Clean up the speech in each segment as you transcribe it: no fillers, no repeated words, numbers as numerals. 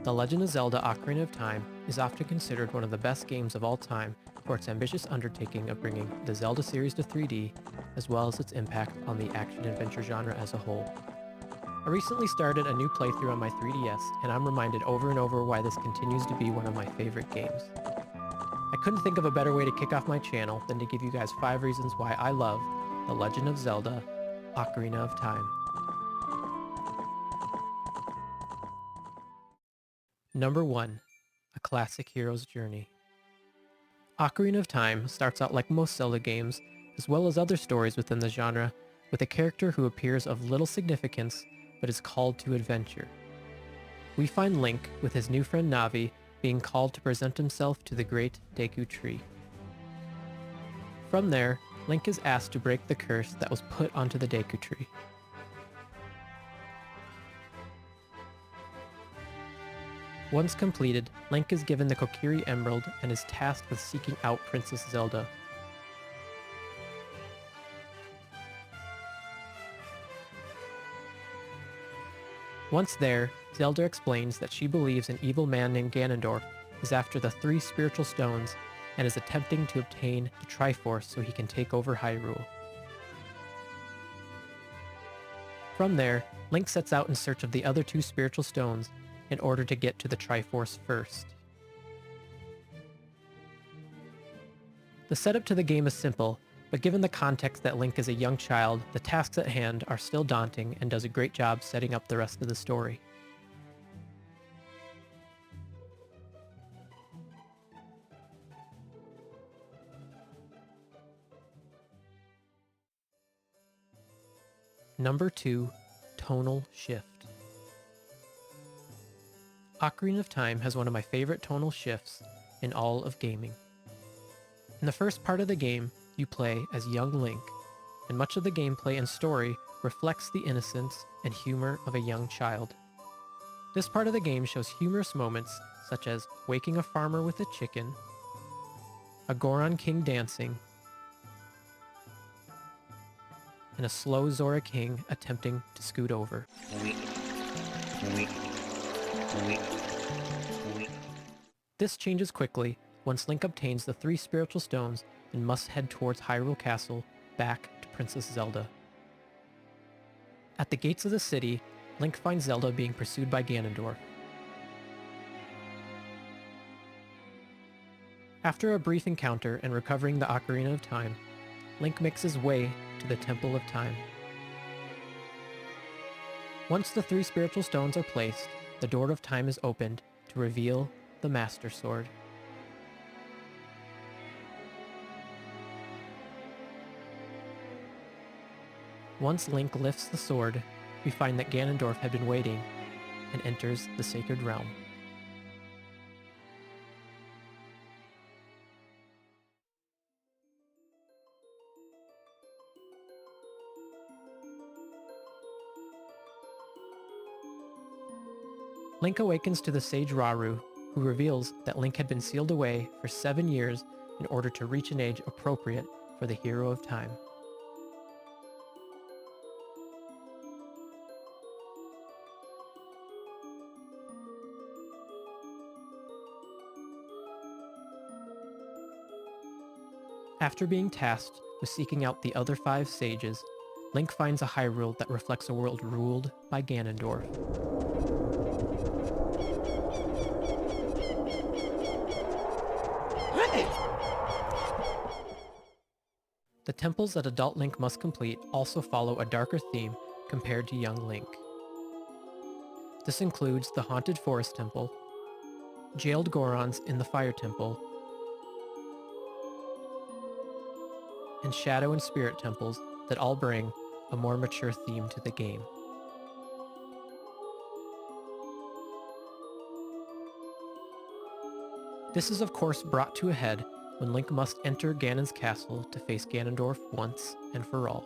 The Legend of Zelda Ocarina of Time is often considered one of the best games of all time for its ambitious undertaking of bringing the Zelda series to 3D, as well as its impact on the action-adventure genre as a whole. I recently started a new playthrough on my 3DS, and I'm reminded over and over why this continues to be one of my favorite games. I couldn't think of a better way to kick off my channel than to give you guys 5 reasons why I love The Legend of Zelda Ocarina of Time. Number 1. A classic hero's journey. Ocarina of Time starts out like most Zelda games, as well as other stories within the genre, with a character who appears of little significance but is called to adventure. We find Link, with his new friend Navi, being called to present himself to the great Deku Tree. From there, Link is asked to break the curse that was put onto the Deku Tree. Once completed, Link is given the Kokiri Emerald and is tasked with seeking out Princess Zelda. Once there, Zelda explains that she believes an evil man named Ganondorf is after the 3 spiritual stones and is attempting to obtain the Triforce so he can take over Hyrule. From there, Link sets out in search of the other 2 spiritual stones in order to get to the Triforce first. The setup to the game is simple, but given the context that Link is a young child, the tasks at hand are still daunting and does a great job setting up the rest of the story. Number 2. Tonal Shift. Ocarina of Time has one of my favorite tonal shifts in all of gaming. In the first part of the game, you play as young Link, and much of the gameplay and story reflects the innocence and humor of a young child. This part of the game shows humorous moments such as waking a farmer with a chicken, a Goron king dancing, and a slow Zora king attempting to scoot over. This changes quickly once Link obtains the 3 spiritual stones and must head towards Hyrule Castle back to Princess Zelda. At the gates of the city, Link finds Zelda being pursued by Ganondorf. After a brief encounter and recovering the Ocarina of Time, Link makes his way to the Temple of Time. Once the 3 spiritual stones are placed, the Door of Time is opened to reveal the Master Sword. Once Link lifts the sword, we find that Ganondorf had been waiting and enters the Sacred Realm. Link awakens to the sage Rauru, who reveals that Link had been sealed away for 7 years in order to reach an age appropriate for the Hero of Time. After being tasked with seeking out the other 5 sages, Link finds a Hyrule that reflects a world ruled by Ganondorf. The temples that adult Link must complete also follow a darker theme compared to young Link. This includes the Haunted Forest Temple, jailed Gorons in the Fire Temple, and Shadow and Spirit Temples that all bring a more mature theme to the game. This is of course brought to a head when Link must enter Ganon's castle to face Ganondorf once and for all.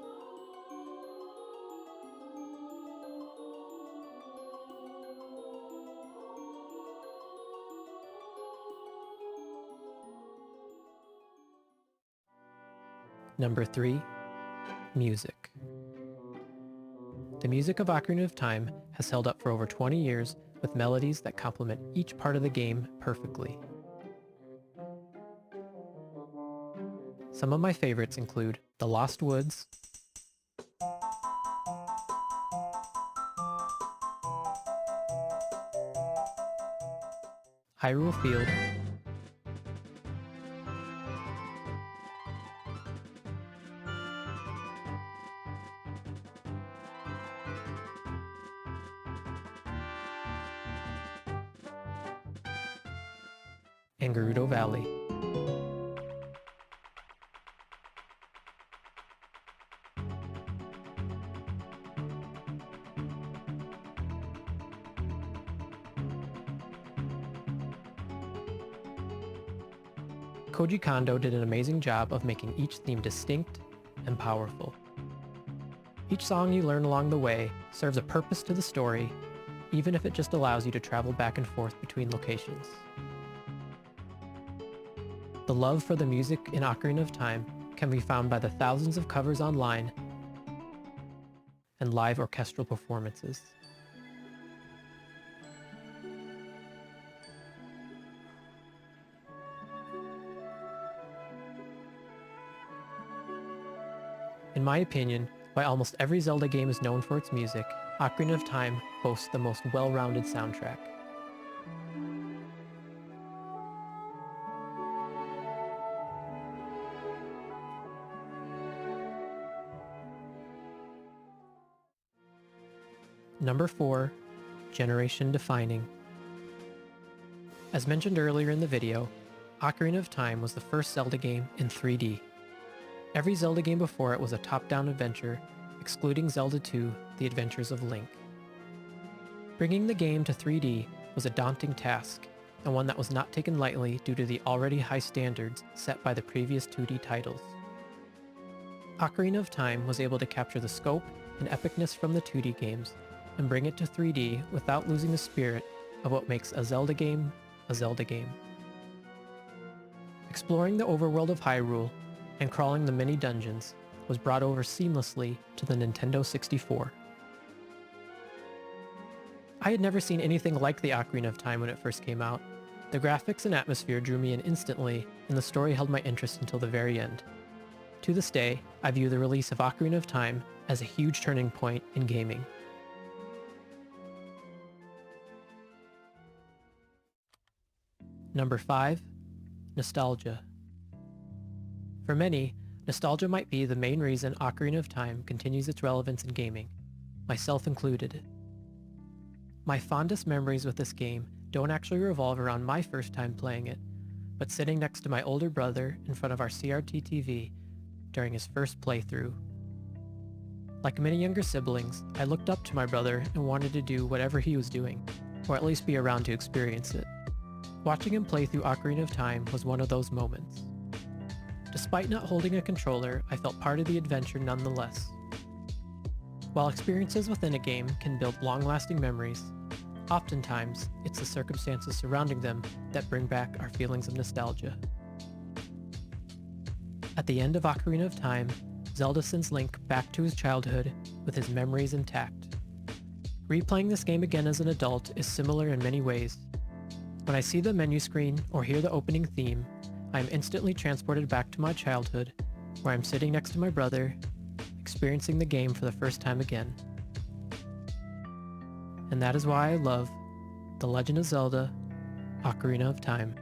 Number 3. Music. The music of Ocarina of Time has held up for over 20 years with melodies that complement each part of the game perfectly. Some of my favorites include The Lost Woods, Hyrule Field, and Gerudo Valley. Koji Kondo did an amazing job of making each theme distinct and powerful. Each song you learn along the way serves a purpose to the story, even if it just allows you to travel back and forth between locations. The love for the music in Ocarina of Time can be found by the thousands of covers online and live orchestral performances. In my opinion, while almost every Zelda game is known for its music, Ocarina of Time boasts the most well-rounded soundtrack. Number 4, Generation Defining. As mentioned earlier in the video, Ocarina of Time was the first Zelda game in 3D. Every Zelda game before it was a top-down adventure, excluding Zelda 2, The Adventures of Link. Bringing the game to 3D was a daunting task, and one that was not taken lightly due to the already high standards set by the previous 2D titles. Ocarina of Time was able to capture the scope and epicness from the 2D games, and bring it to 3D without losing the spirit of what makes a Zelda game a Zelda game. Exploring the overworld of Hyrule and crawling the many dungeons was brought over seamlessly to the Nintendo 64. I had never seen anything like the Ocarina of Time when it first came out. The graphics and atmosphere drew me in instantly, and the story held my interest until the very end. To this day, I view the release of Ocarina of Time as a huge turning point in gaming. Number 5, Nostalgia. For many, nostalgia might be the main reason Ocarina of Time continues its relevance in gaming, myself included. My fondest memories with this game don't actually revolve around my first time playing it, but sitting next to my older brother in front of our CRT TV during his first playthrough. Like many younger siblings, I looked up to my brother and wanted to do whatever he was doing, or at least be around to experience it. Watching him play through Ocarina of Time was one of those moments. Despite not holding a controller, I felt part of the adventure nonetheless. While experiences within a game can build long-lasting memories, oftentimes it's the circumstances surrounding them that bring back our feelings of nostalgia. At the end of Ocarina of Time, Zelda sends Link back to his childhood with his memories intact. Replaying this game again as an adult is similar in many ways. When I see the menu screen or hear the opening theme, I am instantly transported back to my childhood, where I'm sitting next to my brother, experiencing the game for the first time again. And that is why I love The Legend of Zelda: Ocarina of Time.